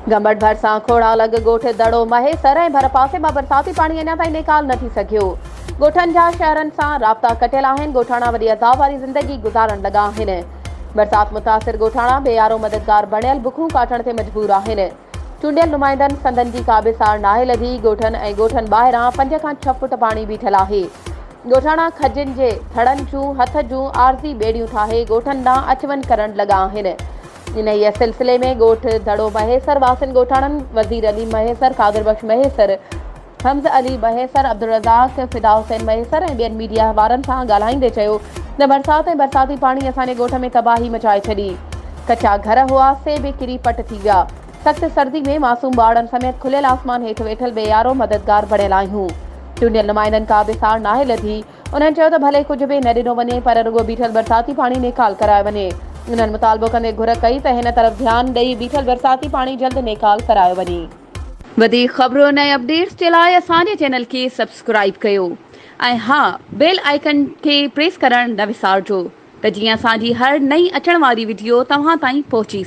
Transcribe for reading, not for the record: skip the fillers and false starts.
गंबट भर सां खोड़ा लॻ ॻोठ दड़ो महेसर ऐं भर पासे मां बरसाती पाणी अञा ताईं निकाल न थी सघियो। ॻोठनि जा शहरनि सां राब्ता कटियल आहिनि। ॻोठाणा वॾी अज़ाब वारी ज़िंदगी गुज़ारण लॻा आहिनि। बरसात मुतासिर ॻोठाणा बेयारो मददगार बणियल बुखूं काटण ते मजबूर आहिनि। चूंडियल नुमाइंदनि संदनि जी का बि सार नाहे लधी। ॻोठनि ऐं ॻोठनि ॿाहिरां 5 खां 6 फुट पाणी बीठल आहे। ॻोठाणा खजिनि जे थड़नि जूं हथ जूं आरज़ी ॿेड़ियूं ठाहे ॻोठनि ॾांहुं अच वञ करण लॻा आहिनि। इन ई सिलसिले में ॻोठ दड़ो महेसर वासिन ॻोठाणनि वज़ीर अली महेसर, कादिर बख्श महेसर, हम्ज़ अली महेसर, अब्दुल रज़ाक, फिदा हुसैन महेसर ऐं ॿियनि मीडिया वारनि सां ॻाल्हाईंदे चयो त बरसाति ऐं बरसाती पाणी असांजे ॻोठ में तबाही मचाए छॾी। कचा घर हुआ से बि किरी पट थी विया। सख़्त सर्दी में मासूम ॿारनि समेत खुलियल आसमान हेठि वेठल बेयारो मददगार बणियल आहियूं। चूंडियल नुमाइंदनि का बि सार नाहे लधी। उन्हनि चयो त भले कुझु बि न ॾिनो वञे पर रुॻो बीठल बरसाती पाणी निकाल करायो वञे। उन्हनि मुतालबो कंदे घुर कई त हिन तरफ़ ध्यानु ॾेई बीठल बरसाती पाणी जल्द निकाल करायो वञे। वधीक ख़बरुनि ऐं अपडेट्स जे लाइ असांजे चैनल खे सब्सक्राइब कयो ऐं हा, बेल आइकन खे प्रेस करणु न विसारिजो त जीअं असांजी हर नई अचण वारी वीडियो तव्हां ताईं पहुची